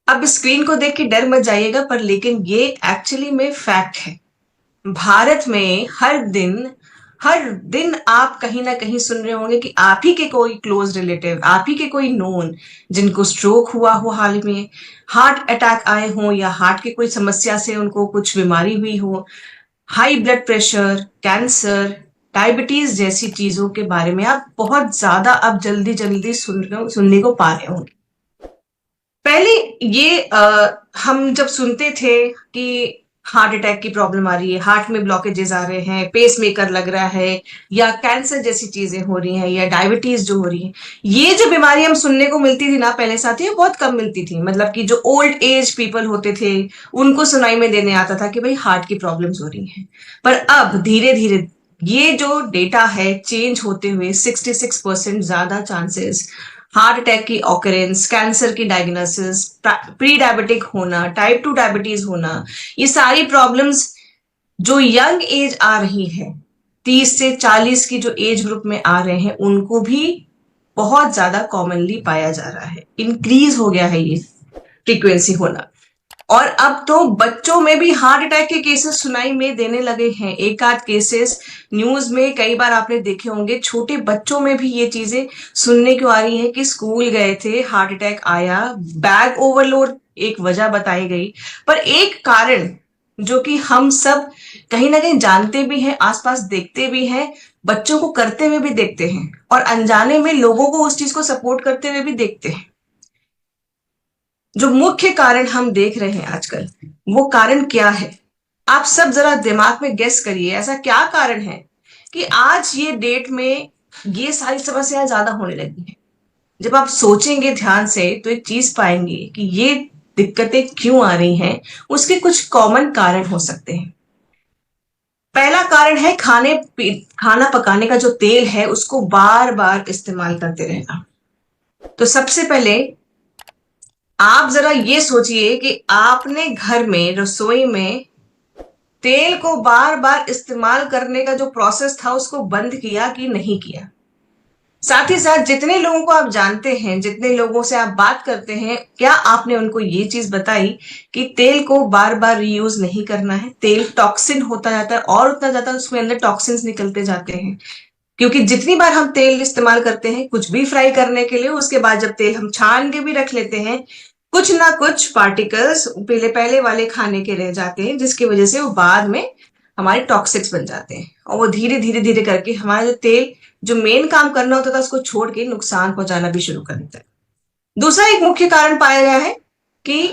अब स्क्रीन को देख के डर मत जाइएगा, पर लेकिन ये एक्चुअली में फैक्ट है। भारत में हर दिन आप कहीं ना कहीं सुन रहे होंगे कि आप ही के कोई क्लोज रिलेटिव, आप ही के कोई नोन जिनको स्ट्रोक हुआ हो, हाल में हार्ट अटैक आए हो, या हार्ट की कोई समस्या से उनको कुछ बीमारी हुई हो, high blood pressure, cancer, diabetes जैसी चीजों के बारे में आप बहुत ज्यादा अब जल्दी जल्दी सुनने को पा रहे होंगे। पहले ये हम जब सुनते थे कि हार्ट अटैक की प्रॉब्लम आ रही है, हार्ट में ब्लॉकेजेस आ रहे हैं, पेस मेकर लग रहा है, या कैंसर जैसी चीजें हो रही हैं, या डायबिटीज जो हो रही है, ये जो बीमारी हम सुनने को मिलती थी ना पहले साथी, बहुत कम मिलती थी। मतलब कि जो ओल्ड एज पीपल होते थे उनको सुनाई में देने आता था कि भाई हार्ट की प्रॉब्लम्स हो रही हैं। पर अब धीरे धीरे ये जो डेटा है चेंज होते हुए 66% ज्यादा चांसेस हार्ट अटैक की ऑकरेंस, कैंसर की डायग्नोसिस, प्री डायबिटिक होना, टाइप 2 डायबिटीज होना, ये सारी प्रॉब्लम्स जो यंग एज आ रही है, 30 से 40 की जो एज ग्रुप में आ रहे हैं, उनको भी बहुत ज्यादा कॉमनली पाया जा रहा है। इंक्रीज हो गया है ये फ्रीक्वेंसी होना। और अब तो बच्चों में भी हार्ट अटैक के केसेस सुनाई में देने लगे हैं। एक आध केसेस न्यूज में कई बार आपने देखे होंगे, छोटे बच्चों में भी ये चीजें सुनने को आ रही हैं कि स्कूल गए थे, हार्ट अटैक आया, बैग ओवरलोड एक वजह बताई गई। पर एक कारण जो कि हम सब कहीं ना कहीं जानते भी हैं, आसपास देखते भी हैं, बच्चों को करते हुए भी देखते हैं, और अनजाने में लोगों को उस चीज को सपोर्ट करते हुए भी देखते हैं। जो मुख्य कारण हम देख रहे हैं आजकल, वो कारण क्या है? आप सब जरा दिमाग में गेस करिए, ऐसा क्या कारण है कि आज ये डेट में ये सारी समस्याएं ज्यादा होने लगी हैं। जब आप सोचेंगे ध्यान से तो एक चीज पाएंगे कि ये दिक्कतें क्यों आ रही हैं, उसके कुछ कॉमन कारण हो सकते हैं। पहला कारण है खाना पकाने का जो तेल है उसको बार बार इस्तेमाल करते रहना। तो सबसे पहले आप जरा ये सोचिए कि आपने घर में रसोई में तेल को बार बार इस्तेमाल करने का जो प्रोसेस था उसको बंद किया कि नहीं किया। साथ ही साथ जितने लोगों को आप जानते हैं, जितने लोगों से आप बात करते हैं, क्या आपने उनको ये चीज बताई कि तेल को बार बार रीयूज नहीं करना है? तेल टॉक्सिन होता जाता है और उतना ज्यादा उसमें अंदर टॉक्सिन्स निकलते जाते हैं। क्योंकि जितनी बार हम तेल इस्तेमाल करते हैं कुछ भी फ्राई करने के लिए, उसके बाद जब तेल हम छान के भी रख लेते हैं, कुछ ना कुछ पार्टिकल्स पहले पहले वाले खाने के रह जाते हैं, जिसकी वजह से वो बाद में हमारे टॉक्सिक्स बन जाते हैं, और वो धीरे धीरे धीरे करके हमारा जो तेल जो मेन काम करना होता था उसको छोड़ के नुकसान पहुंचाना भी शुरू कर देता है। दूसरा एक मुख्य कारण पाया गया है कि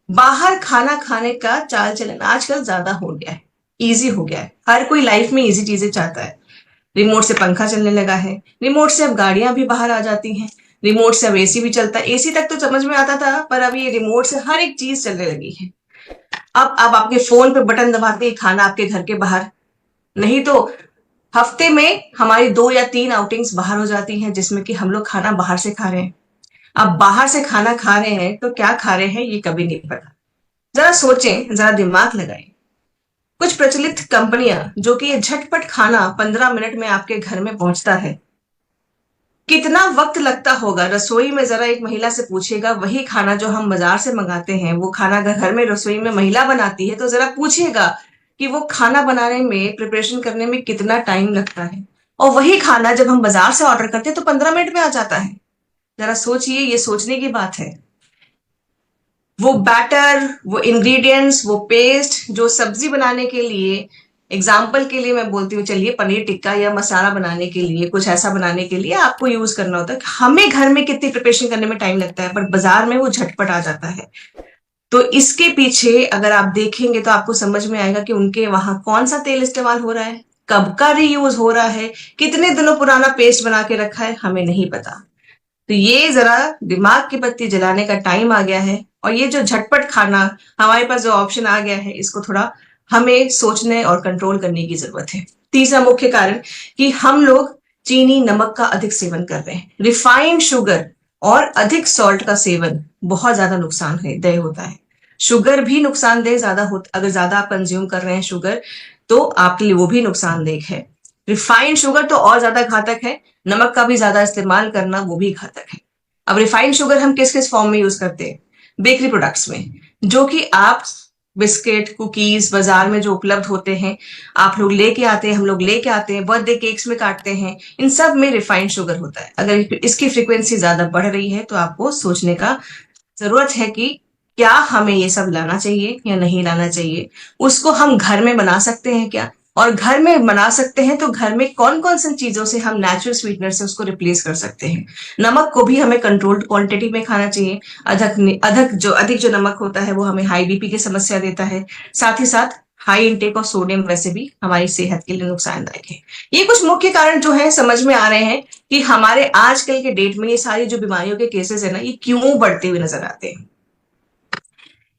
बाहर खाना खाने का चाल चलन आजकल ज्यादा हो गया है, इजी हो गया है। हर कोई लाइफ में इजी चीजें चाहता है। रिमोट से पंखा चलने लगा है, रिमोट से अब गाड़ियां भी बाहर आ जाती हैं, रिमोट से अब एसी भी चलता है। एसी तक तो समझ में आता था, पर अब ये रिमोट से हर एक चीज चलने लगी है। अब आपके फोन पे बटन दबाते ही खाना आपके घर के बाहर। नहीं तो हफ्ते में हमारी 2 या 3 आउटिंग्स बाहर हो जाती हैं जिसमें कि हम लोग खाना बाहर से खा रहे हैं। अब बाहर से खाना खा रहे हैं तो क्या खा रहे हैं ये कभी नहीं पता। जरा सोचें, जरा दिमाग लगाएं। कुछ प्रचलित कंपनियां जो कि ये झटपट खाना 15 मिनट में आपके घर में पहुंचता है, कितना वक्त लगता होगा रसोई में? जरा एक महिला से पूछिएगा, वही खाना जो हम बाजार से मंगाते हैं वो खाना अगर घर में रसोई में महिला बनाती है तो जरा पूछिएगा कि वो खाना बनाने में, प्रिपरेशन करने में कितना टाइम लगता है। और वही खाना जब हम बाजार से ऑर्डर करते हैं तो 15 मिनट में आ जाता है। जरा सोचिए, ये सोचने की बात है। वो बैटर, वो इंग्रेडिएंट्स, वो पेस्ट जो सब्जी बनाने के लिए, एग्जाम्पल के लिए मैं बोलती हूँ, चलिए पनीर टिक्का या मसाला बनाने के लिए, कुछ ऐसा बनाने के लिए आपको यूज करना होता है, हमें घर में कितनी प्रिपरेशन करने में टाइम लगता है, पर बाजार में वो झटपट आ जाता है। तो इसके पीछे अगर आप देखेंगे तो आपको समझ में आएगा कि उनके वहां कौन सा तेल इस्तेमाल हो रहा है, कब का रीयूज हो रहा है, कितने दिनों पुराना पेस्ट बना के रखा है, हमें नहीं पता। तो ये जरा दिमाग की बत्ती जलाने का टाइम आ गया है, और ये जो झटपट खाना हमारे पास जो ऑप्शन आ गया है, इसको थोड़ा हमें सोचने और कंट्रोल करने की जरूरत है। तीसरा मुख्य कारण कि हम लोग चीनी नमक का अधिक सेवन कर रहे हैं। रिफाइंड शुगर और अधिक सॉल्ट का सेवन बहुत ज्यादा नुकसानदेह होता है। शुगर भी नुकसानदेह ज्यादा होता, अगर ज्यादा आप कंज्यूम कर रहे हैं शुगर तो आपके लिए वो भी नुकसानदेह है। रिफाइंड शुगर तो और ज्यादा घातक है, नमक का भी ज्यादा इस्तेमाल करना वो भी घातक है। अब रिफाइंड शुगर हम किस किस फॉर्म में यूज करते हैं? बेकरी प्रोडक्ट्स में, जो कि आप बिस्किट कुकीज बाजार में जो उपलब्ध होते हैं, आप लोग लेके आते हैं, हम लोग लेके आते हैं, बर्थडे केक्स में काटते हैं, इन सब में रिफाइंड शुगर होता है। अगर इसकी फ्रीक्वेंसी ज्यादा बढ़ रही है तो आपको सोचने का जरूरत है कि क्या हमें ये सब लाना चाहिए या नहीं लाना चाहिए। उसको हम घर में बना सकते हैं क्या, और घर में बना सकते हैं तो घर में कौन कौन सी चीजों से हम नेचुरल स्वीटनर से उसको रिप्लेस कर सकते हैं। नमक को भी हमें कंट्रोल्ड क्वांटिटी में खाना चाहिए। अधिक जो नमक होता है वो हमें हाई बीपी की समस्या देता है। साथ ही साथ हाई इंटेक ऑफ सोडियम वैसे भी हमारी सेहत के लिए नुकसानदायक है। ये कुछ मुख्य कारण जो है समझ में आ रहे हैं कि हमारे आजकल के डेट में ये सारी जो बीमारियों के केसेस है ना, ये क्यों बढ़ते हुए नजर आते हैं।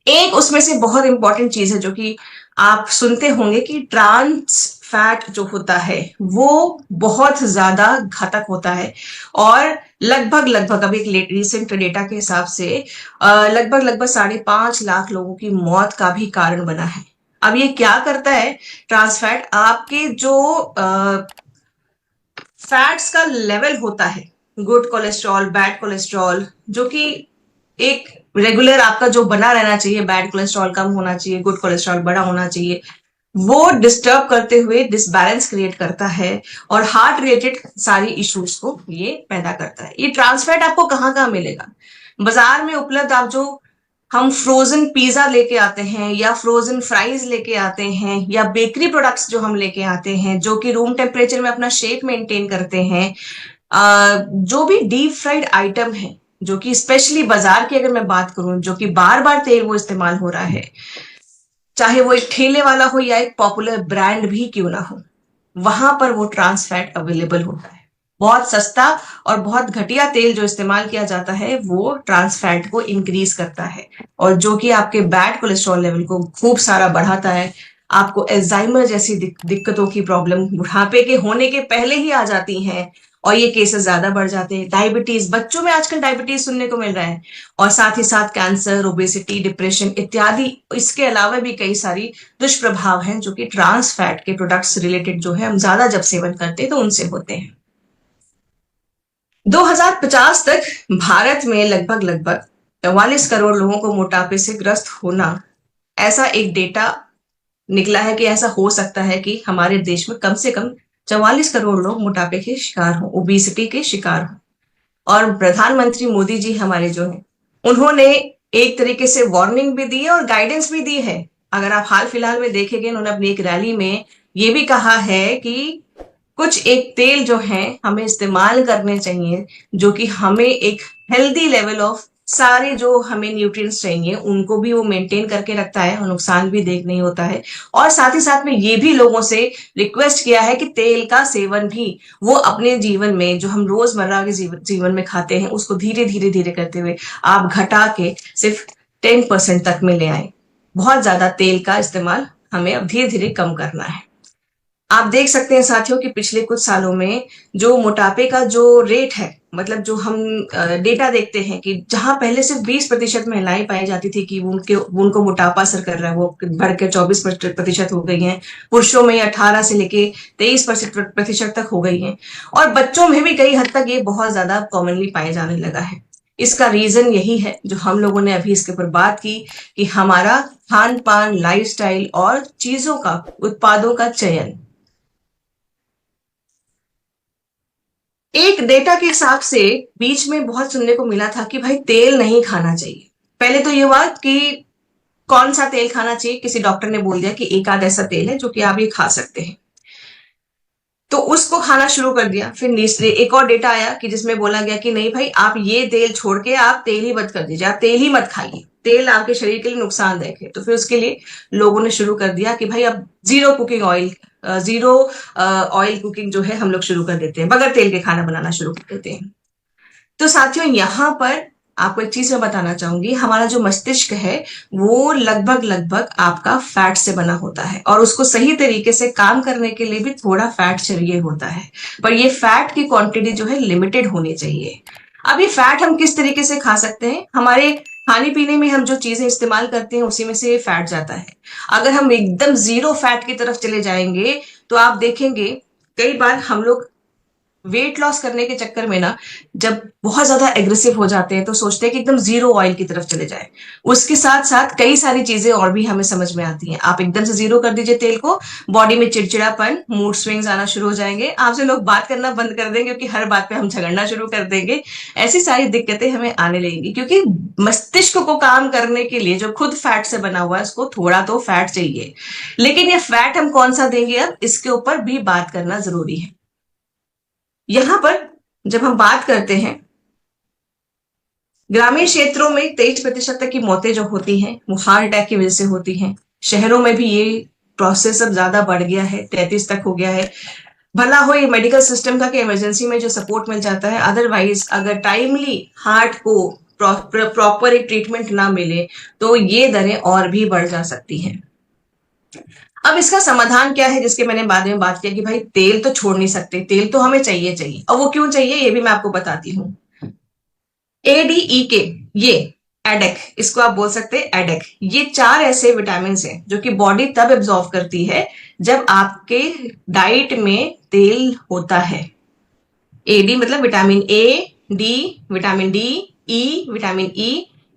एक उसमें से बहुत इंपॉर्टेंट चीज है जो कि आप सुनते होंगे कि ट्रांस फैट जो होता है वो बहुत ज्यादा घातक होता है, और लगभग अब एक रिसेंट डेटा के हिसाब से लगभग 5.5 लाख लोगों की मौत का भी कारण बना है। अब ये क्या करता है ट्रांस फैट, आपके जो फैट्स का लेवल होता है, गुड कोलेस्ट्रॉल बैड कोलेस्ट्रॉल, जो कि एक रेगुलर आपका जो बना रहना चाहिए, बैड कोलेस्ट्रॉल कम होना चाहिए, गुड कोलेस्ट्रॉल बड़ा होना चाहिए, वो डिस्टर्ब करते हुए डिसबैलेंस क्रिएट करता है और हार्ट रिलेटेड सारी इश्यूज को ये पैदा करता है। ये ट्रांस फैट आपको कहाँ कहाँ मिलेगा, बाजार में उपलब्ध आप जो हम फ्रोजन पिज्जा लेके आते हैं या फ्रोजन फ्राइज लेके आते हैं या बेकरी प्रोडक्ट्स जो हम लेके आते हैं जो कि रूम टेम्परेचर में अपना शेप मेंटेन करते हैं, जो भी डीप फ्राइड आइटम है, जो कि स्पेशली बाजार की अगर मैं बात करूं, जो कि बार बार तेल वो इस्तेमाल हो रहा है, चाहे वो एक ठेले वाला हो या एक पॉपुलर ब्रांड भी क्यों ना हो, वहां पर वो ट्रांस फैट अवेलेबल होता है। बहुत सस्ता और बहुत घटिया तेल जो इस्तेमाल किया जाता है वो ट्रांस फैट को इंक्रीज करता है, और जो कि आपके बैड कोलेस्ट्रॉल लेवल को खूब सारा बढ़ाता है। आपको एल्जाइमर जैसी दिक्कतों की प्रॉब्लम बुढ़ापे के होने के पहले ही आ जाती हैं, और ये केसेस ज्यादा बढ़ जाते हैं। डायबिटीज, बच्चों में आजकल डायबिटीज सुनने को मिल रहा है, और साथ ही साथ कैंसर, ओबेसिटी, डिप्रेशन इत्यादि। इसके अलावा भी कई सारी दुष्प्रभाव हैं जो कि ट्रांस फैट के प्रोडक्ट्स रिलेटेड जो है हम ज्यादा जब सेवन करते हैं तो उनसे होते हैं। 2050 तक भारत में लगभग 44 करोड़ लोगों को मोटापे से ग्रस्त होना, ऐसा एक डेटा निकला है कि ऐसा हो सकता है कि हमारे देश में कम से कम 44 करोड़ लोग मोटापे के शिकार हों, ओबेसिटी के शिकार हों। और प्रधानमंत्री मोदी जी हमारे जो हैं, उन्होंने एक तरीके से वार्निंग भी दी है और गाइडेंस भी दी है। अगर आप हाल फिलहाल में देखेंगे, उन्होंने अपनी एक रैली में ये भी कहा है कि कुछ एक तेल जो है हमें इस्तेमाल करने चाहिए जो कि हमें एक हेल्दी लेवल ऑफ सारे जो हमें न्यूट्रिएंट्स चाहिए उनको भी वो मेंटेन करके रखता है और नुकसान भी देख नहीं होता है। और साथ ही साथ में ये भी लोगों से रिक्वेस्ट किया है कि तेल का सेवन भी वो अपने जीवन में, जो हम रोजमर्रा के जीवन में खाते हैं, उसको धीरे धीरे करते हुए आप घटा के सिर्फ 10% तक में ले आए। बहुत ज्यादा तेल का इस्तेमाल हमें अब धीरे धीरे कम करना है। आप देख सकते हैं साथियों कि पिछले कुछ सालों में जो मोटापे का जो रेट है, मतलब जो हम डेटा देखते हैं कि जहां पहले सिर्फ 20% महिलाएं पाई जाती थी कि उनको मोटापा असर कर रहा है, वो बढ़कर 24% हो गई हैं। पुरुषों में 18 से लेके 23% तक हो गई हैं, और बच्चों में भी कई हद तक ये बहुत ज्यादा कॉमनली पाए जाने लगा है। इसका रीजन यही है जो हम लोगों ने अभी इसके ऊपर बात की कि हमारा खान पान, लाइफस्टाइल और चीजों का, उत्पादों का चयन। एक डेटा के हिसाब से बीच में बहुत सुनने को मिला था कि भाई तेल नहीं खाना चाहिए। पहले तो ये हुआ कि कौन सा तेल खाना चाहिए, किसी डॉक्टर ने बोल दिया कि एक आध ऐसा तेल है जो कि आप ये खा सकते हैं, तो उसको खाना शुरू कर दिया। फिर तीसरे एक और डेटा आया कि जिसमें बोला गया कि नहीं भाई, आप ये तेल छोड़ के आप तेल ही मत कर दीजिए, आप तेल ही मत खाइए, तेल आपके शरीर के लिए नुकसानदायक है। तो फिर उसके लिए लोगों ने शुरू कर दिया कि भाई अब जीरो ऑयल कुकिंग जो है हम लोग शुरू कर देते हैं, बगैर तेल के खाना बनाना शुरू कर देते हैं। तो साथियों, यहां पर आपको एक चीज मैं बताना चाहूंगी, हमारा जो मस्तिष्क है वो लगभग आपका फैट से बना होता है, और उसको सही तरीके से काम करने के लिए भी थोड़ा फैट चाहिए होता है, पर ये फैट की क्वांटिटी जो है लिमिटेड होनी चाहिए। अब ये फैट हम किस तरीके से खा सकते हैं, हमारे खाने पीने में हम जो चीजें इस्तेमाल करते हैं उसी में से फैट जाता है। अगर हम एकदम जीरो फैट की तरफ चले जाएंगे तो आप देखेंगे कई बार हम लोग वेट लॉस करने के चक्कर में ना, जब बहुत ज्यादा एग्रेसिव हो जाते हैं तो सोचते हैं कि एकदम जीरो ऑयल की तरफ चले जाए। उसके साथ साथ कई सारी चीजें और भी हमें समझ में आती हैं। आप एकदम से जीरो कर दीजिए तेल को, बॉडी में चिड़चिड़ापन, मूड स्विंग्स आना शुरू हो जाएंगे, आपसे लोग बात करना बंद कर देंगे क्योंकि हर बात पे हम झगड़ना शुरू कर देंगे। ऐसी सारी दिक्कतें हमें आने लगेंगी क्योंकि मस्तिष्क को काम करने के लिए जो खुद फैट से बना हुआ है उसको थोड़ा तो फैट चाहिए। लेकिन ये फैट हम कौन सा देंगे, अब इसके ऊपर भी बात करना जरूरी है। यहां पर जब हम बात करते हैं, ग्रामीण क्षेत्रों में 23% तक की मौतें जो होती हैं वो हार्ट अटैक की वजह से होती हैं। शहरों में भी ये प्रोसेस अब ज्यादा बढ़ गया है, 33 तक हो गया है। भला हो ये मेडिकल सिस्टम का कि इमरजेंसी में जो सपोर्ट मिल जाता है, अदरवाइज अगर टाइमली हार्ट को प्रॉपर एक ट्रीटमेंट ना मिले तो ये दरें और भी बढ़ जा सकती हैं। अब इसका समाधान क्या है, जिसके मैंने बाद में बात किया कि भाई तेल तो छोड़ नहीं सकते, तेल तो हमें चाहिए चाहिए। और वो क्यों चाहिए ये भी मैं आपको बताती हूँ। ADEK, ये एडेक, इसको आप बोल सकते हैं एडेक, ये 4 ऐसे विटामिन हैं जो कि बॉडी तब एब्जॉर्व करती है जब आपके डाइट में तेल होता है। AD मतलब vitamin A, D, vitamin D, E, vitamin E,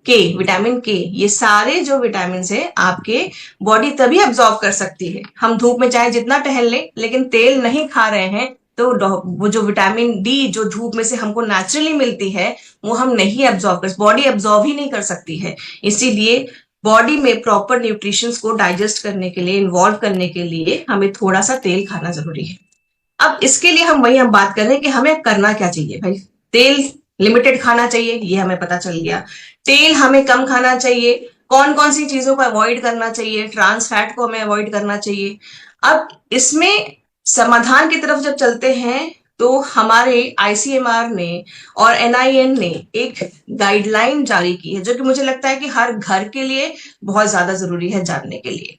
के, विटामिन के, ये सारे जो विटामिन है आपके बॉडी तभी एब्जॉर्ब कर सकती है। हम धूप में चाहे जितना टहल लें, लेकिन तेल नहीं खा रहे हैं तो वो जो विटामिन डी जो धूप में से हमको नेचुरली मिलती है वो हम नहीं एब्जॉर्ब कर, बॉडी एब्जॉर्ब ही नहीं कर सकती है। इसीलिए बॉडी में प्रॉपर न्यूट्रिशंस को डाइजेस्ट करने के लिए, इन्वॉल्व करने के लिए हमें थोड़ा सा तेल खाना जरूरी है। अब इसके लिए हम बात कर रहे हैं कि हमें करना क्या चाहिए। भाई तेल लिमिटेड खाना चाहिए, ये हमें पता चल गया। तेल हमें कम खाना चाहिए, कौन कौन सी चीजों को अवॉइड करना चाहिए, ट्रांस फैट को हमें अवॉइड करना चाहिए। अब इसमें समाधान की तरफ जब चलते हैं तो हमारे ICMR ने और NIN ने एक गाइडलाइन जारी की है जो कि मुझे लगता है कि हर घर के लिए बहुत ज्यादा जरूरी है जानने के लिए।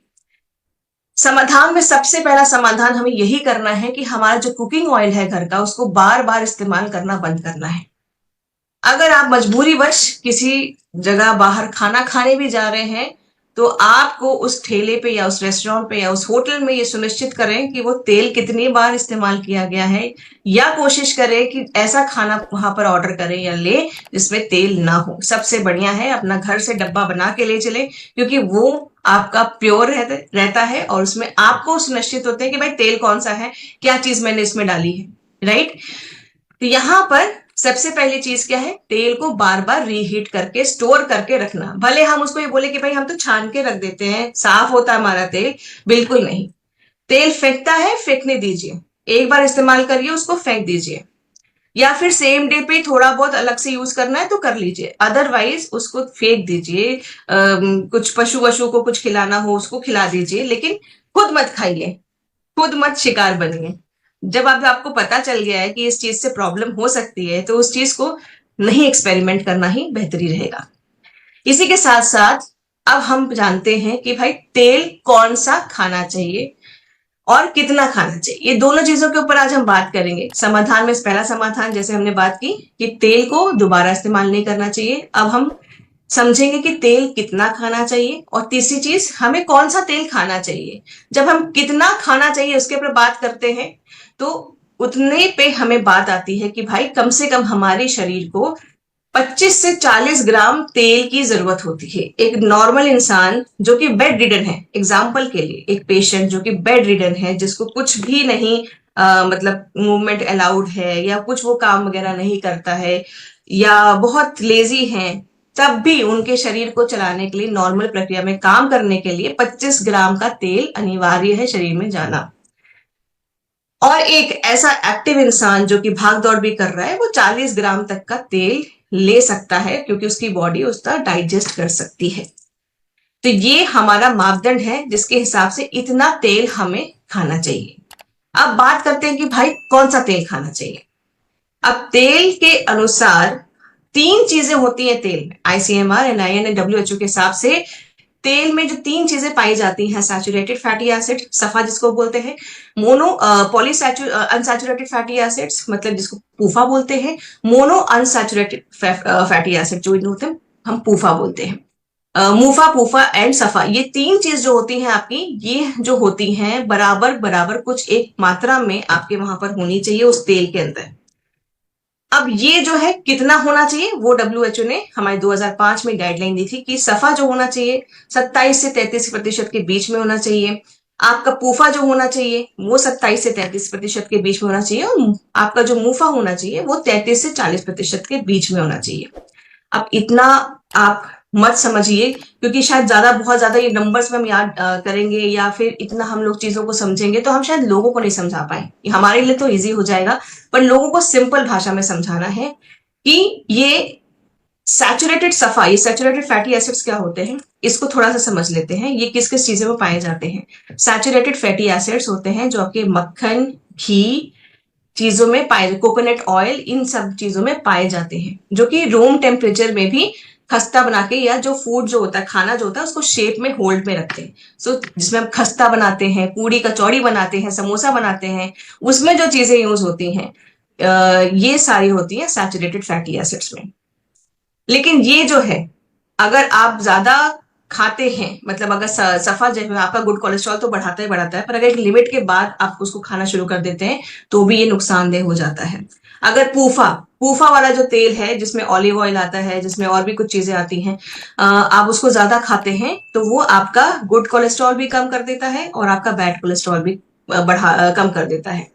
समाधान में सबसे पहला समाधान हमें यही करना है कि हमारा जो कुकिंग ऑयल है घर का उसको बार बार इस्तेमाल करना बंद करना है। अगर आप मजबूरीवश किसी जगह बाहर खाना खाने भी जा रहे हैं तो आपको उस ठेले पे या उस रेस्टोरेंट पे या उस होटल में ये सुनिश्चित करें कि वो तेल कितनी बार इस्तेमाल किया गया है, या कोशिश करें कि ऐसा खाना वहां पर ऑर्डर करें या ले जिसमें तेल ना हो। सबसे बढ़िया है अपना घर से डब्बा बना के ले चले, क्योंकि वो आपका प्योर रहता है और उसमें आपको सुनिश्चित होते हैं कि भाई तेल कौन सा है, क्या चीज मैंने इसमें डाली है, राइट। तो यहां पर सबसे पहली चीज क्या है, तेल को बार बार रीहीट करके स्टोर करके रखना। भले हम उसको ये बोले कि भाई हम तो छान के रख देते हैं, साफ होता है हमारा तेल, बिल्कुल नहीं। तेल फेंकता है, फेंकने दीजिए, एक बार इस्तेमाल करिए उसको फेंक दीजिए, या फिर सेम डे पे थोड़ा बहुत अलग से यूज करना है तो कर लीजिए, अदरवाइज उसको फेंक दीजिए। कुछ पशु वशु को कुछ खिलाना हो उसको खिला दीजिए, लेकिन खुद मत खाइए, खुद मत शिकार बनिए। जब अब आपको पता चल गया है कि इस चीज से प्रॉब्लम हो सकती है तो उस चीज को नहीं एक्सपेरिमेंट करना ही बेहतरी रहेगा। इसी के साथ साथ अब हम जानते हैं कि भाई तेल कौन सा खाना चाहिए और कितना खाना चाहिए, ये दोनों चीजों के ऊपर आज हम बात करेंगे। समाधान में पहला समाधान जैसे हमने बात की कि तेल को दोबारा इस्तेमाल नहीं करना चाहिए, अब हम समझेंगे कि तेल कितना खाना चाहिए, और तीसरी चीज हमें कौन सा तेल खाना चाहिए। जब हम कितना खाना चाहिए उसके ऊपर बात करते हैं तो उतने पे हमें बात आती है कि भाई कम से कम हमारे शरीर को 25 से 40 ग्राम तेल की जरूरत होती है। एक नॉर्मल इंसान जो कि बेड रिडन है, एग्जाम्पल के लिए एक पेशेंट जो कि बेड रिडन है, जिसको कुछ भी नहीं मतलब मूवमेंट अलाउड है या कुछ वो काम वगैरह नहीं करता है या बहुत लेजी है, तब भी उनके शरीर को चलाने के लिए, नॉर्मल प्रक्रिया में काम करने के लिए 25 ग्राम का तेल अनिवार्य है शरीर में जाना। और एक ऐसा एक्टिव इंसान जो कि भाग दौड़ भी कर रहा है वो 40 ग्राम तक का तेल ले सकता है, क्योंकि उसकी बॉडी उसका डाइजेस्ट कर सकती है। तो ये हमारा मापदंड है जिसके हिसाब से इतना तेल हमें खाना चाहिए। अब बात करते हैं कि भाई कौन सा तेल खाना चाहिए। अब तेल के अनुसार 3 चीजें होती हैं तेल में, ICMR, NIN, WHO के हिसाब से तेल में जो 3 चीजें पाई जाती हैं, सैचुरेटेड फैटी एसिड, सफा जिसको बोलते हैं, मोनो अनसैचुरेटेड फैटी एसिड्स मतलब जिसको पूफा बोलते हैं, मोनो अनसैचुरेटेड फैटी एसिड जो होते हैं हम पूफा बोलते हैं। मूफा, पूफा एंड सफा, ये तीन चीज जो होती हैं आपकी, ये जो होती हैं बराबर बराबर कुछ एक मात्रा में आपके वहां पर होनी चाहिए उस तेल के अंदर। अब ये जो है कितना होना चाहिए, वो डब्ल्यूएचओ ने हमारे 2005 में गाइडलाइन दी थी कि सफा जो होना चाहिए 27 से 33% के बीच में होना चाहिए। आपका पूफा जो होना चाहिए वो 27 से 33% के बीच में होना चाहिए, और आपका जो मूफा होना चाहिए वो 33 से 40% के बीच में होना चाहिए। अब इतना आप मत समझिए, क्योंकि शायद बहुत ज्यादा ये नंबर्स में हम याद करेंगे या फिर इतना हम लोग चीजों को समझेंगे तो हम शायद लोगों को नहीं समझा पाए। ये हमारे लिए तो इजी हो जाएगा, पर लोगों को सिंपल भाषा में समझाना है कि ये सैचुरेटेड सफा, ये सैचुरेटेड फैटी एसिड्स क्या होते हैं, इसको थोड़ा सा समझ लेते हैं। ये किस किस चीजों में पाए जाते हैं। सैचुरेटेड फैटी एसिड्स होते हैं जो आपके मक्खन, घी चीजों में पाए, कोकोनट ऑयल, इन सब चीजों में पाए जाते हैं, जो कि रूम टेम्परेचर में भी खस्ता बना के, या जो फूड जो होता है, खाना जो होता है, उसको शेप में होल्ड में रखते हैं। जिसमें हम खस्ता बनाते हैं, पूड़ी कचौड़ी बनाते हैं, समोसा बनाते हैं, उसमें जो चीजें यूज होती हैं ये सारी होती हैं सैचुरेटेड फैटी एसिड्स में। लेकिन ये जो है, अगर आप ज्यादा खाते हैं, मतलब अगर सफा जो है आपका गुड कोलेस्ट्रॉल तो बढ़ाता ही बढ़ाता है, पर अगर एक लिमिट के बाद आप उसको खाना शुरू कर देते हैं तो भी ये नुकसानदेह हो जाता है। अगर पूफा पूफा वाला जो तेल है जिसमें ऑलिव ऑयल आता है, जिसमें और भी कुछ चीजें आती हैं, आप उसको ज्यादा खाते हैं तो वो आपका गुड कोलेस्ट्रॉल भी कम कर देता है और आपका बैड कोलेस्ट्रॉल भी कम कर देता है।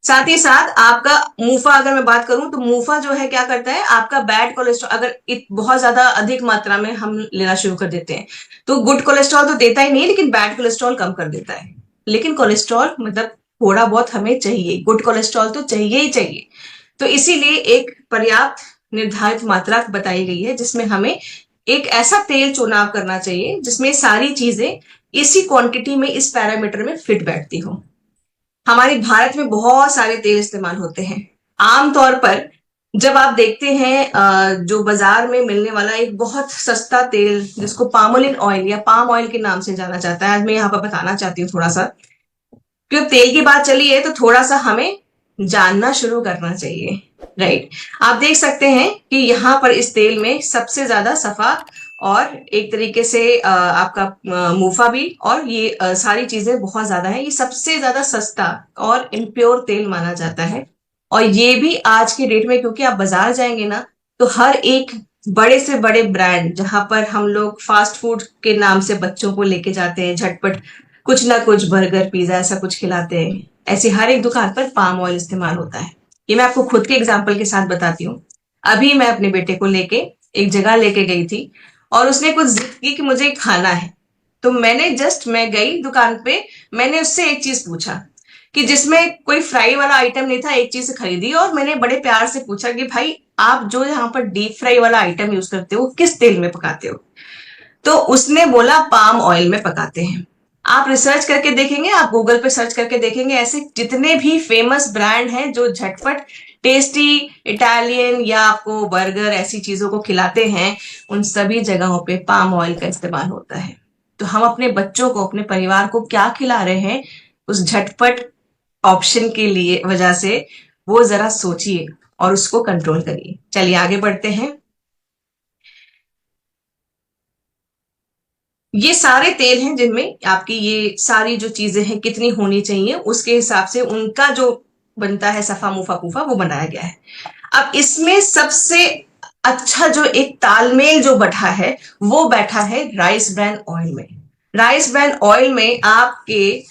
साथ ही साथ आपका मूफा, अगर मैं बात करूं तो मूफा जो है क्या करता है, आपका बैड कोलेस्ट्रॉल अगर बहुत ज्यादा अधिक मात्रा में हम लेना शुरू कर देते हैं तो गुड कोलेस्ट्रॉल तो देता ही नहीं, लेकिन बैड कोलेस्ट्रॉल कम कर देता है। लेकिन कोलेस्ट्रॉल मतलब थोड़ा बहुत हमें चाहिए, गुड कोलेस्ट्रॉल तो चाहिए ही चाहिए। तो इसीलिए एक पर्याप्त निर्धारित मात्रा बताई गई है जिसमें हमें एक ऐसा तेल चुनाव करना चाहिए जिसमें सारी चीजें इसी क्वांटिटी में, इस पैरामीटर में फिट बैठती हो। हमारे भारत में बहुत सारे तेल इस्तेमाल होते हैं। आमतौर पर जब आप देखते हैं जो बाजार में मिलने वाला एक बहुत सस्ता तेल जिसको पामोलिन ऑयल या पाम ऑयल के नाम से जाना जाता है, आज मैं यहाँ पर बताना चाहती हूँ थोड़ा सा, क्योंकि तेल की बात चली है तो थोड़ा सा हमें जानना शुरू करना चाहिए, राइट। आप देख सकते हैं कि यहाँ पर इस तेल में सबसे ज्यादा सफा और एक तरीके से आपका मूफा भी, और ये सारी चीजें बहुत ज्यादा है। ये सबसे ज्यादा सस्ता और इम्प्योर तेल माना जाता है। और ये भी आज के डेट में, क्योंकि आप बाजार जाएंगे ना तो हर एक बड़े से बड़े ब्रांड, जहां पर हम लोग फास्ट फूड के नाम से बच्चों को लेके जाते हैं, झटपट कुछ ना कुछ बर्गर पिज्जा ऐसा कुछ खिलाते हैं, ऐसी हर एक दुकान पर पाम ऑयल इस्तेमाल होता है। ये मैं आपको खुद के एग्जाम्पल के साथ बताती हूँ। अभी मैं अपने बेटे को लेके एक जगह लेके गई थी और उसने कुछ जिद की कि मुझे खाना है। तो मैं गई दुकान पे, मैंने उससे एक चीज पूछा कि जिसमें कोई फ्राई वाला आइटम नहीं था, एक चीज खरीदी और मैंने बड़े प्यार से पूछा कि भाई आप जो यहाँ पर डीप फ्राई वाला आइटम यूज करते हो किस तेल में पकाते हो? तो उसने बोला पाम ऑयल में पकाते हैं। आप रिसर्च करके देखेंगे, आप गूगल पे सर्च करके देखेंगे, ऐसे जितने भी फेमस ब्रांड हैं जो झटपट टेस्टी इटालियन या आपको बर्गर ऐसी चीजों को खिलाते हैं, उन सभी जगहों पे पाम ऑयल का इस्तेमाल होता है। तो हम अपने बच्चों को, अपने परिवार को क्या खिला रहे हैं उस झटपट ऑप्शन के लिए वजह से, वो जरा सोचिए और उसको कंट्रोल करिए। चलिए आगे बढ़ते हैं। ये सारे तेल हैं जिनमें आपकी ये सारी जो चीजें हैं कितनी होनी चाहिए उसके हिसाब से उनका जो बनता है सफा मुफा कुफा वो बनाया गया है। अब इसमें सबसे अच्छा जो एक तालमेल जो बैठा है वो बैठा है राइस ब्रैन ऑयल में। राइस ब्रैन ऑयल में आपके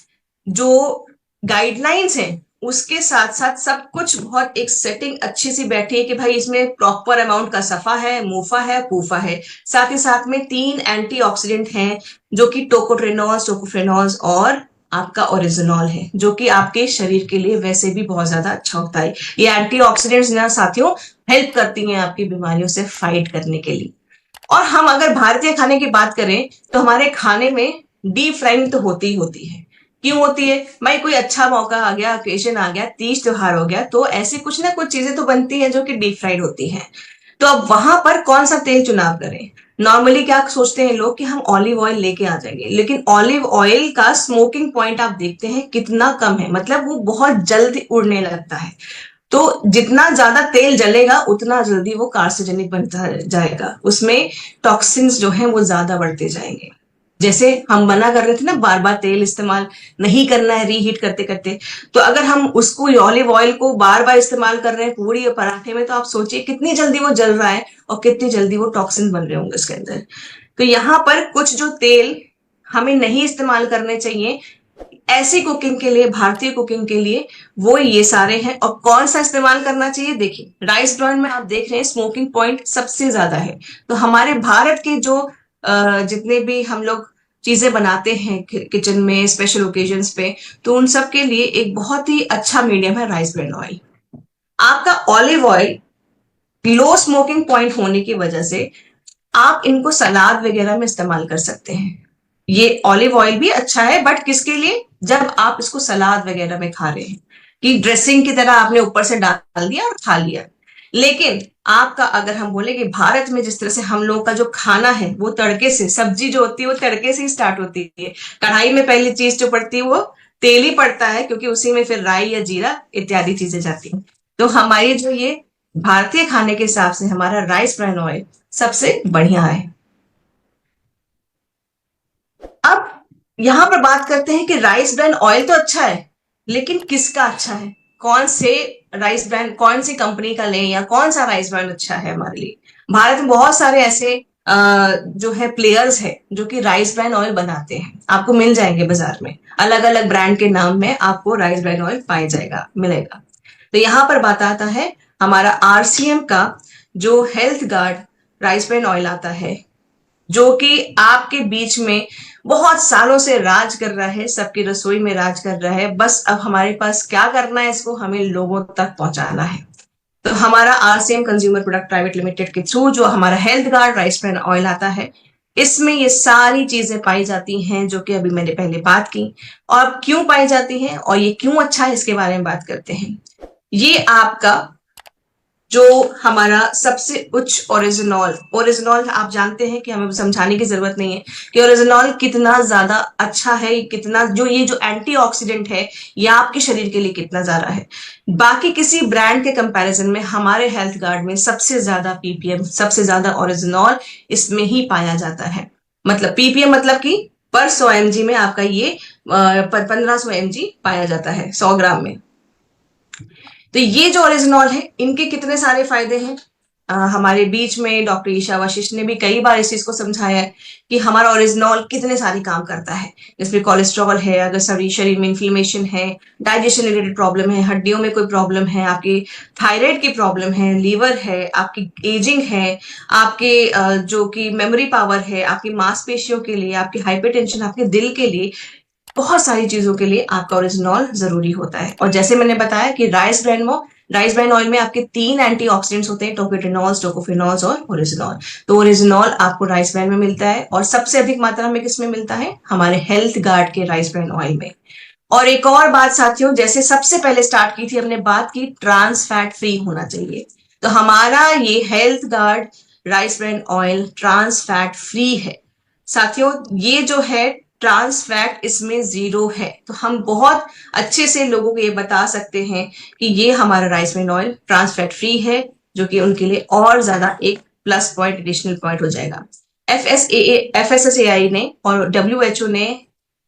जो गाइडलाइंस हैं उसके साथ साथ सब कुछ बहुत एक सेटिंग अच्छी सी बैठी है कि भाई इसमें प्रॉपर अमाउंट का सफा है, मूफा है, पूफा है। साथ ही साथ में 3 एंटीऑक्सीडेंट हैं जो कि टोकोट्रेनॉल्स, टोकोफेनॉल्स और आपका ओरिजिनॉल है, जो कि आपके शरीर के लिए वैसे भी बहुत ज्यादा अच्छा होता है। ये एंटीऑक्सीडेंट्स ना साथियों हेल्प करती हैं आपकी बीमारियों से फाइट करने के लिए। और हम अगर भारतीय खाने की बात करें तो हमारे खाने में डीप फ्राइंग तो होती ही होती है। क्यों होती है भाई? कोई अच्छा मौका आ गया, ओकेजन आ गया, तीज त्योहार हो गया, तो ऐसी कुछ ना कुछ चीजें तो बनती हैं जो कि डीप फ्राइड होती हैं। तो अब वहां पर कौन सा तेल चुनाव करें? नॉर्मली क्या सोचते हैं लोग कि हम ऑलिव ऑयल लेके आ जाएंगे, लेकिन ऑलिव ऑयल का स्मोकिंग पॉइंट आप देखते हैं कितना कम है, मतलब वो बहुत जल्दी उड़ने लगता है। तो जितना ज्यादा तेल जलेगा उतना जल्दी वो कार्सिनोजेनिक बनता जाएगा, उसमें टॉक्सिन्स जो हैं वो ज्यादा बढ़ते जाएंगे। जैसे हम मना कर रहे थे ना बार बार तेल इस्तेमाल नहीं करना है रीहीट करते करते, तो अगर हम उसको ऑलिव ऑयल को बार बार इस्तेमाल कर रहे हैं पूरी या पराठे में, तो आप सोचिए कितनी जल्दी वो जल रहा है और कितनी जल्दी वो टॉक्सिन बन रहे होंगे उसके अंदर। तो यहाँ पर कुछ जो तेल हमें नहीं इस्तेमाल करने चाहिए ऐसी कुकिंग के लिए, भारतीय कुकिंग के लिए, वो ये सारे हैं। और कौन सा इस्तेमाल करना चाहिए, देखिए राइस ब्रान में आप देख रहे हैं स्मोकिंग पॉइंट सबसे ज्यादा है। तो हमारे भारत के जो जितने भी हम लोग चीजें बनाते हैं किचन में स्पेशल ओकेजन्स पे, तो उन सब के लिए एक बहुत ही अच्छा मीडियम है राइस ब्रान ऑयल। आपका ऑलिव ऑयल लो स्मोकिंग पॉइंट होने की वजह से आप इनको सलाद वगैरह में इस्तेमाल कर सकते हैं। ये ऑलिव ऑयल भी अच्छा है, बट किसके लिए, जब आप इसको सलाद वगैरह में खा रहे हैं कि ड्रेसिंग की तरह आपने ऊपर से डाल दिया और खा लिया। लेकिन आपका अगर हम बोले कि भारत में जिस तरह से हम लोगों का जो खाना है वो तड़के से, सब्जी जो होती है वो तड़के से ही स्टार्ट होती है। कढ़ाई में पहली चीज जो पड़ती है वो तेल ही पड़ता है, क्योंकि उसी में फिर राई या जीरा इत्यादि चीजें जाती हैं। तो हमारी जो ये भारतीय खाने के हिसाब से हमारा राइस ब्रान ऑयल सबसे बढ़िया है। अब यहां पर बात करते हैं कि राइस ब्रान ऑयल तो अच्छा है, लेकिन किसका अच्छा है, कौन से राइस ब्रांड, कौन सी कंपनी का लें या कौन सा राइस ब्रांड अच्छा है हमारे लिए। भारत में बहुत सारे ऐसे जो है प्लेयर्स है जो कि राइस ब्रान ऑयल बनाते हैं, आपको मिल जाएंगे बाजार में, अलग अलग ब्रांड के नाम में आपको राइस ब्रान ऑयल पाया जाएगा, मिलेगा। तो यहां पर बात आता है हमारा आरसीएम का जो health Guard rice bran oil आता है, जो कि आपके बीच में बहुत सालों से राज कर रहा है, सबकी रसोई में राज कर रहा है। बस अब हमारे पास क्या करना है, इसको हमें लोगों तक पहुंचाना है। तो हमारा RCM consumer product private limited के थ्रू जो हमारा health Guard rice bran oil आता है, इसमें ये सारी चीजें पाई जाती हैं जो कि अभी मैंने पहले बात की। और क्यों पाई जाती हैं और ये क्यों अच्छा है इसके बारे में बात करते हैं। ये आपका जो हमारा सबसे उच्च ओरिजिनॉल, ओरिजिनॉल आप जानते हैं कि हमें समझाने की जरूरत नहीं है कि ओरिजिनॉल कितना ज्यादा अच्छा है, कितना जो ये जो एंटीऑक्सीडेंट है ये आपके शरीर के लिए कितना ज्यादा है। बाकी किसी ब्रांड के कंपैरिजन में हमारे हेल्थ गार्ड में सबसे ज्यादा पीपीएम, सबसे ज्यादा ओरिजिनॉल इसमें ही पाया जाता है। मतलब पीपीएम मतलब कि पर 100 mg में आपका ये 1500 mg पाया जाता है 100 ग्राम में। तो ये जो ओरिजिनॉल है इनके कितने सारे फायदे हैं। हमारे बीच में डॉक्टर ईशा वशिष्ठ ने भी कई बार इस चीज को समझाया है कि हमारा ओरिजिनॉल कितने सारे काम करता है। जिसमें कोलेस्ट्रॉल है, अगर शरीर में इन्फ्लेमेशन है, डाइजेशन रिलेटेड प्रॉब्लम है, हड्डियों में कोई प्रॉब्लम है, आपकी थायराइड की प्रॉब्लम है, लीवर है, आपकी एजिंग है, आपके जो कि मेमोरी पावर है, आपकी मांसपेशियों के लिए, आपकी हाइपरटेंशन, आपके दिल के लिए, बहुत सारी चीजों के लिए आपका ओरिजिनॉल जरूरी होता है। और जैसे मैंने बताया कि राइस ब्रान ऑयल में आपके 3 एंटीऑक्सीडेंट्स होते हैं, टोकोफेनॉल्स, टोकोफेनॉल्स और ओरिजिनॉल। तो ओरिजिनॉल आपको राइस ब्रान में मिलता है और सबसे अधिक मात्रा में किसमें मिलता है, हमारे हेल्थ गार्ड के राइस ब्रान ऑयल में। और एक और बात साथियों, जैसे सबसे पहले स्टार्ट की थी हमने बात की ट्रांस फैट फ्री होना चाहिए, तो हमारा ये Health Guard rice bran oil trans fat free है। साथियों ये जो है ट्रांस फैट इसमें 0 है, तो हम बहुत अच्छे से लोगों को ये बता सकते हैं कि ये हमारा rice bran oil trans fat free है, जो कि उनके लिए और ज्यादा एक प्लस पॉइंट, एडिशनल पॉइंट हो जाएगा। एफएसएसएआई ने और डब्ल्यूएचओ ने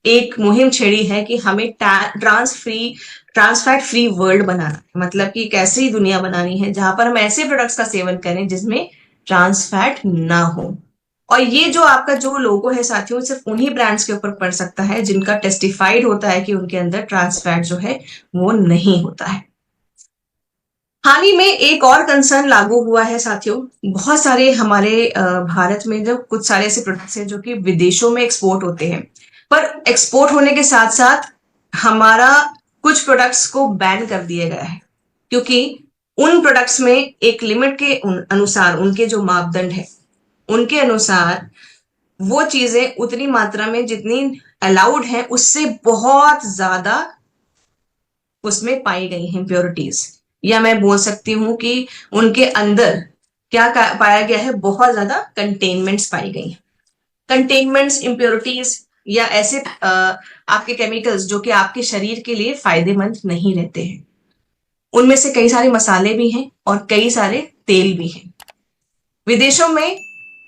एक मुहिम छेड़ी है कि हमें ट्रांस फैट फ्री वर्ल्ड बनाना है। मतलब कि एक ऐसी दुनिया बनानी है जहां पर हम ऐसे प्रोडक्ट्स का सेवन करें जिसमें ट्रांस फैट ना हो। और ये जो आपका जो लोगो है साथियों, सिर्फ उन्हीं ब्रांड्स के ऊपर पड़ सकता है जिनका टेस्टिफाइड होता है कि उनके अंदर ट्रांस फैट जो है वो नहीं होता है। हाल ही में एक और कंसर्न लागू हुआ है साथियों, बहुत सारे हमारे भारत में जो कुछ सारे ऐसे प्रोडक्ट्स हैं जो कि विदेशों में एक्सपोर्ट होते हैं, पर एक्सपोर्ट होने के साथ साथ हमारा कुछ प्रोडक्ट्स को बैन कर दिया गया है, क्योंकि उन प्रोडक्ट्स में एक लिमिट के अनुसार, उनके जो मापदंड है उनके अनुसार वो चीजें उतनी मात्रा में जितनी अलाउड है उससे बहुत ज्यादा उसमें पाई गई हैं इम्प्योरिटीज, या मैं बोल सकती हूं कि उनके अंदर क्या पाया गया है, बहुत ज्यादा कंटेनमेंट्स पाई गई हैं। कंटेनमेंट्स, इम्प्योरिटीज या ऐसे आपके केमिकल्स जो कि आपके शरीर के लिए फायदेमंद नहीं रहते हैं। उनमें से कई सारे मसाले भी हैं और कई सारे तेल भी हैं। विदेशों में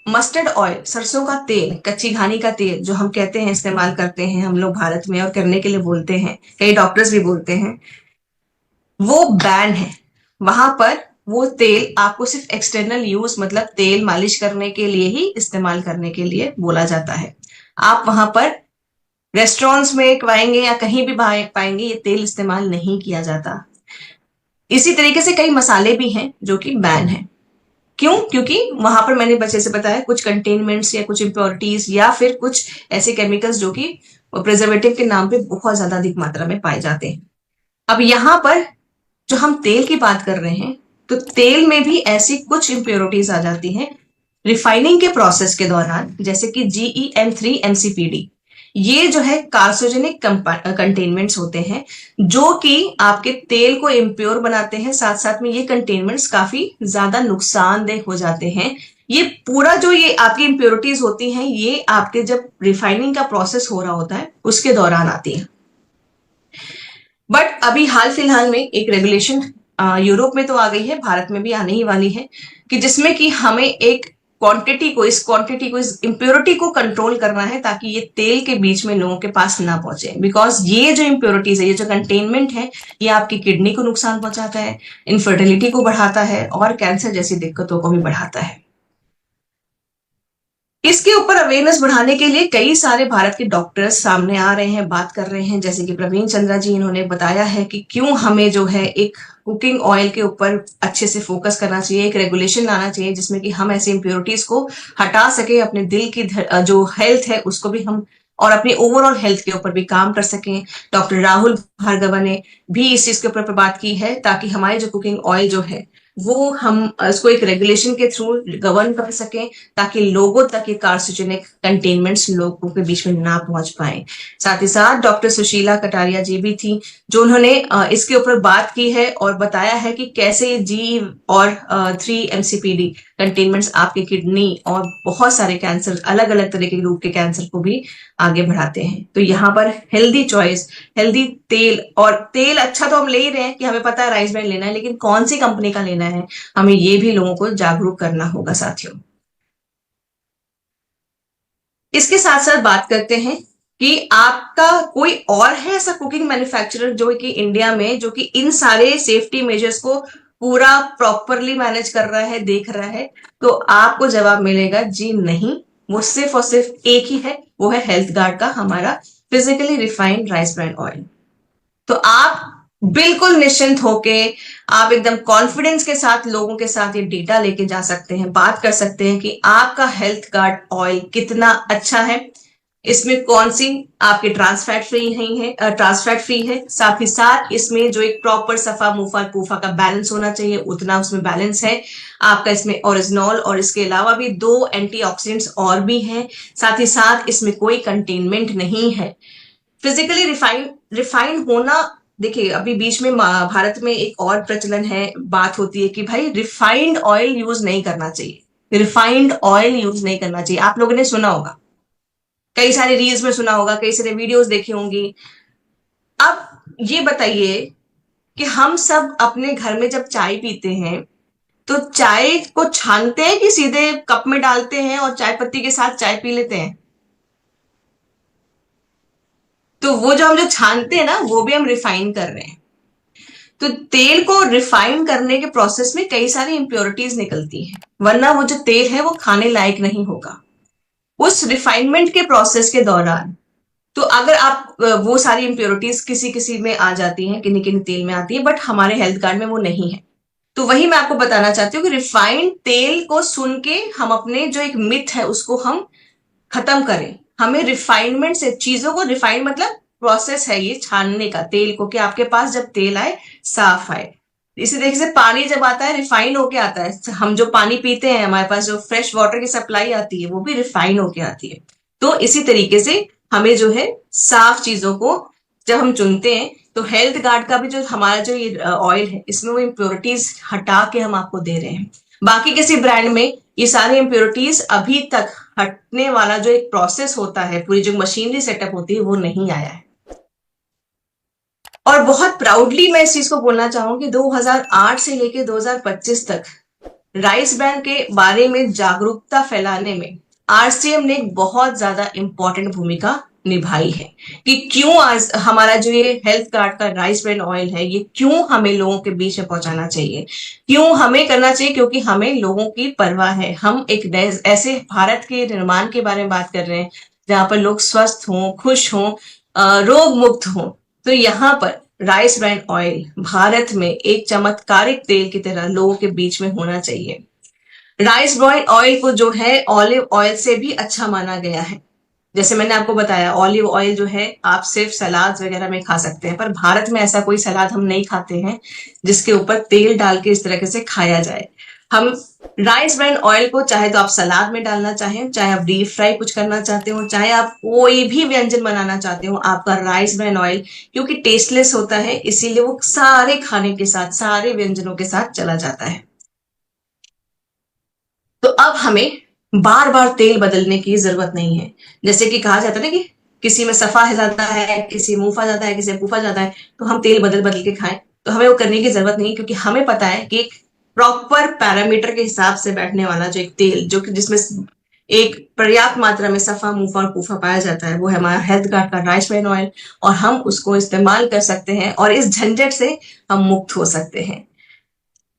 मस्टर्ड ऑयल, सरसों का तेल, कच्ची घानी का तेल जो हम कहते हैं, इस्तेमाल करते हैं हम लोग भारत में और करने के लिए बोलते हैं, कई डॉक्टर्स भी बोलते हैं, वो बैन है। वहां पर वो तेल आपको सिर्फ एक्सटर्नल यूज, मतलब तेल मालिश करने के लिए ही इस्तेमाल करने के लिए बोला जाता है। आप वहां पर रेस्टोरेंट्स में पाएंगे या कहीं भी पाएंगे ये तेल इस्तेमाल नहीं किया जाता। इसी तरीके से कई मसाले भी हैं जो कि बैन है। क्यों? क्योंकि वहां पर मैंने बच्चे से बताया कुछ कंटेनमेंट्स या कुछ इम्प्योरिटीज या फिर कुछ ऐसे केमिकल्स जो कि प्रिजर्वेटिव के नाम पे बहुत ज्यादा अधिक मात्रा में पाए जाते हैं। अब यहाँ पर जो हम तेल की बात कर रहे हैं, तो तेल में भी ऐसी कुछ इम्प्योरिटीज आ जाती हैं रिफाइनिंग के प्रोसेस के दौरान, जैसे कि GeM3 MCPD। ये जो है कार्सिनोजेनिक कंटेनमेंट्स होते हैं जो कि आपके तेल को इम्प्योर बनाते हैं। साथ साथ में ये कंटेनमेंट्स काफी ज्यादा नुकसानदेह हो जाते हैं। ये पूरा जो ये आपकी इम्प्योरिटीज होती हैं, ये आपके जब रिफाइनिंग का प्रोसेस हो रहा होता है उसके दौरान आती है। बट अभी हाल फिलहाल में एक रेगुलेशन यूरोप में तो आ गई है, भारत में भी आने ही वाली है, कि जिसमें कि हमें एक इस क्वांटिटी को, इस इम्प्योरिटी को कंट्रोल करना है ताकि ये तेल के बीच में लोगों के पास ना पहुंचे। बिकॉज ये जो इम्प्योरिटीज है, ये जो कंटेनमेंट है, ये आपकी किडनी को नुकसान पहुंचाता है, इनफर्टिलिटी को बढ़ाता है और कैंसर जैसी दिक्कतों को भी बढ़ाता है। इसके ऊपर अवेयरनेस बढ़ाने के लिए कई सारे भारत के डॉक्टर्स सामने आ रहे हैं, बात कर रहे हैं, जैसे कि प्रवीण चंद्रा जी, इन्होंने बताया है कि क्यों हमें जो है एक कुकिंग ऑयल के ऊपर अच्छे से फोकस करना चाहिए, एक रेगुलेशन लाना चाहिए जिसमें कि हम ऐसी इंप्योरिटीज को हटा सके, अपने दिल की जो हेल्थ है उसको भी हम, और अपनी ओवरऑल हेल्थ के ऊपर भी काम कर सकें। डॉक्टर राहुल भार्गवा ने भी इस चीज के ऊपर बात की है ताकि हमारे जो कुकिंग ऑयल जो है वो हम इसको एक रेगुलेशन के थ्रू गवर्न कर सकें ताकि लोगों तक ये कार्सिनोजेनिक कंटेनमेंट्स लोगों के बीच में ना पहुंच पाए। साथ ही साथ डॉक्टर सुशीला कटारिया जी भी थी जो उन्होंने इसके ऊपर बात की है और बताया है कि कैसे G3 MCPD कंटेनमेंट्स आपके किडनी और बहुत सारे कैंसर, अलग अलग तरह के रूप के कैंसर को भी आगे बढ़ाते हैं। तो यहाँ पर हेल्दी चॉइस, हेल्दी तेल, और तेल अच्छा तो हम ले ही रहे हैं कि हमें पता है राइस ब्रांड लेना है, लेकिन कौन सी कंपनी का लेना है, हमें ये भी लोगों को जागरूक करना होगा साथियों। इसके साथ साथ बात करते हैं कि आपका कोई और है ऐसा कुकिंग मैन्युफैक्चरर जो कि इंडिया में, जो कि इन सारे सेफ्टी मेजर्स को पूरा प्रॉपरली मैनेज कर रहा है, देख रहा है? तो आपको जवाब मिलेगा जी नहीं, वो सिर्फ और सिर्फ एक ही है, वो है हेल्थ गार्ड का हमारा physically refined rice brand oil. तो आप बिल्कुल निश्चिंत होके, आप एकदम कॉन्फिडेंस के साथ लोगों के साथ ये डेटा लेके जा सकते हैं, बात कर सकते हैं कि आपका हेल्थ गार्ड ऑयल कितना अच्छा है, इसमें कौन सी आपके ट्रांसफैट फ्री नहीं है, ट्रांसफैट फ्री है। साथ ही साथ इसमें जो एक प्रॉपर सफा मुफा कूफा का बैलेंस होना चाहिए उतना उसमें बैलेंस है आपका। इसमें ओरिजिनॉल और इसके अलावा भी 2 एंटीऑक्सीडेंट्स और भी हैं। साथ ही साथ इसमें कोई कंटेनमेंट नहीं है। फिजिकली रिफाइंड होना, देखिए अभी बीच में भारत में एक और प्रचलन है, बात होती है कि भाई रिफाइंड ऑयल यूज नहीं करना चाहिए, रिफाइंड ऑयल यूज नहीं करना चाहिए। आप लोगों ने सुना होगा, कई सारे रील्स में सुना होगा, कई सारे वीडियोस देखी होंगी। अब ये बताइए कि हम सब अपने घर में जब चाय पीते हैं तो चाय को छानते हैं कि सीधे कप में डालते हैं और चाय पत्ती के साथ चाय पी लेते हैं? तो वो जो हम जो छानते हैं ना, वो भी हम रिफाइन कर रहे हैं। तो तेल को रिफाइन करने के प्रोसेस में कई सारी इंप्योरिटीज निकलती हैं, वरना वो जो तेल है वो खाने लायक नहीं होगा। उस रिफाइनमेंट के प्रोसेस के दौरान तो अगर आप वो सारी इंप्योरिटीज किसी किसी में आ जाती हैं, किन्हीं किन्हीं तेल में आती है, बट हमारे हेल्थ कार्ड में वो नहीं है। तो वही मैं आपको बताना चाहती हूँ कि रिफाइंड तेल को सुन के हम अपने जो एक मिथ है उसको हम खत्म करें। हमें रिफाइनमेंट से चीजों को, रिफाइन मतलब प्रोसेस है ये छानने का तेल को, कि आपके पास जब तेल आए साफ आए। इसी तरीके से पानी जब आता है रिफाइन होके आता है। हम जो पानी पीते हैं, हमारे पास जो फ्रेश वाटर की सप्लाई आती है वो भी रिफाइन होके आती है। तो इसी तरीके से हमें जो है साफ चीजों को जब हम चुनते हैं, तो हेल्थ गार्ड का भी जो हमारा जो ये ऑयल है इसमें वो इम्प्योरिटीज हटा के हम आपको दे रहे हैं। बाकी किसी ब्रांड में ये सारी इम्प्योरिटीज अभी तक हटने वाला जो एक प्रोसेस होता है, पूरी जो मशीनरी सेटअप होती है, वो नहीं आया है। और बहुत प्राउडली मैं इस चीज को बोलना चाहूंगी, 2008 से लेके 2025 तक राइस ब्रांड के बारे में जागरूकता फैलाने में आरसीएम ने एक बहुत ज्यादा इंपॉर्टेंट भूमिका निभाई है कि क्यों आज हमारा जो ये हेल्थ कार्ड का राइस ब्रांड ऑयल है, ये क्यों हमें लोगों के बीच में पहुंचाना चाहिए, क्यों हमें करना चाहिए, क्योंकि हमें लोगों की परवाह है। हम एक ऐसे भारत के निर्माण के बारे में बात कर रहे हैं जहां पर लोग स्वस्थ हों, खुश हों, रोग मुक्त हों। तो यहाँ पर राइस ब्रांड ऑयल भारत में एक चमत्कारिक तेल की तरह लोगों के बीच में होना चाहिए। राइस ब्रांड ऑयल को जो है ऑलिव ऑयल से भी अच्छा माना गया है। जैसे मैंने आपको बताया, ऑलिव ऑयल जो है आप सिर्फ सलाद वगैरह में खा सकते हैं, पर भारत में ऐसा कोई सलाद हम नहीं खाते हैं जिसके ऊपर तेल डाल के इस तरीके से खाया जाए। हम राइस ब्रांड ऑयल को चाहे तो आप सलाद में डालना चाहें, चाहे आप डीप फ्राई कुछ करना चाहते हो, चाहे आप कोई भी व्यंजन बनाना चाहते हो, आपका राइस ब्रांड ऑयल क्योंकि टेस्टलेस होता है इसीलिए वो सारे खाने के साथ, सारे व्यंजनों के साथ चला जाता है। तो अब हमें बार बार तेल बदलने की जरूरत नहीं है। जैसे कि कहा जाता है ना कि किसी में सफा है ज्यादा है, किसी में मुफा ज्यादा है, किसी में फूफा ज्यादा है, तो हम तेल बदल बदल के खाएं। तो हमें वो करने की जरूरत नहीं, क्योंकि हमें पता है कि एक प्रॉपर पैरामीटर के हिसाब से बैठने वाला जो एक तेल, जो कि जिसमें एक पर्याप्त मात्रा में सफा, मुफा और फूफा पाया जाता है, वो है हमारा हेल्थ कार्ड का राइस ब्रांड ऑयल। और हम उसको इस्तेमाल कर सकते हैं और इस झंझट से हम मुक्त हो सकते हैं।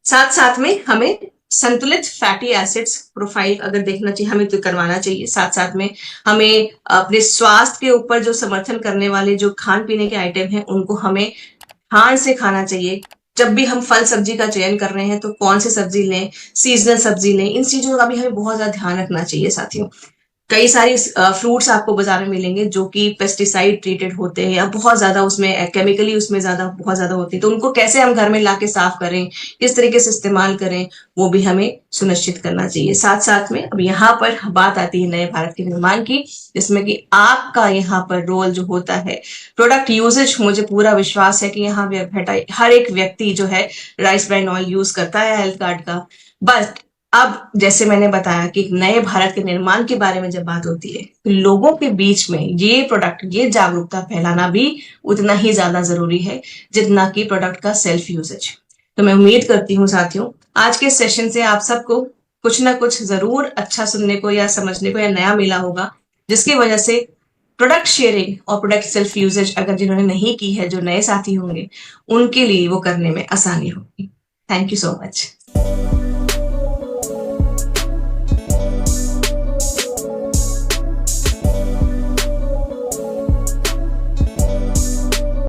साथ साथ में हमें संतुलित फैटी एसिड्स प्रोफाइल अगर देखना चाहिए, हमें तो करवाना चाहिए। साथ साथ में हमें अपने स्वास्थ्य के ऊपर जो समर्थन करने वाले जो खान पीने के आइटम हैं उनको हमें ध्यान से खाना चाहिए। जब भी हम फल सब्जी का चयन कर रहे हैं तो कौन सी सब्जी लें, सीजनल सब्जी लें, इन चीजों का भी हमें बहुत ज्यादा ध्यान रखना चाहिए साथियों। कई सारी फ्रूट्स आपको बाजार में मिलेंगे जो कि पेस्टिसाइड ट्रीटेड होते हैं या बहुत ज्यादा उसमें केमिकली उसमें ज्यादा बहुत ज्यादा होती है, तो उनको कैसे हम घर में लाके साफ करें, किस तरीके से इस्तेमाल करें, वो भी हमें सुनिश्चित करना चाहिए। साथ साथ में अब यहाँ पर बात आती है नए भारत के निर्माण की, जिसमें कि आपका यहाँ पर रोल जो होता है प्रोडक्ट यूजेज। मुझे पूरा विश्वास है कि यहाँ हर एक व्यक्ति जो है राइस ब्रांड ऑयल यूज करता है हेल्थ कार्ड का। बट अब जैसे मैंने बताया कि नए भारत के निर्माण के बारे में जब बात होती है तो लोगों के बीच में ये प्रोडक्ट, ये जागरूकता फैलाना भी उतना ही ज्यादा जरूरी है जितना कि प्रोडक्ट का सेल्फ यूजेज। तो मैं उम्मीद करती हूँ साथियों, आज के सेशन से आप सबको कुछ ना कुछ जरूर अच्छा सुनने को या समझने को या नया मिला होगा, जिसकी वजह से प्रोडक्ट शेयरिंग और प्रोडक्ट सेल्फ यूजेज अगर जिन्होंने नहीं की है, जो नए साथी होंगे, उनके लिए वो करने में आसानी होगी। Thank you so much.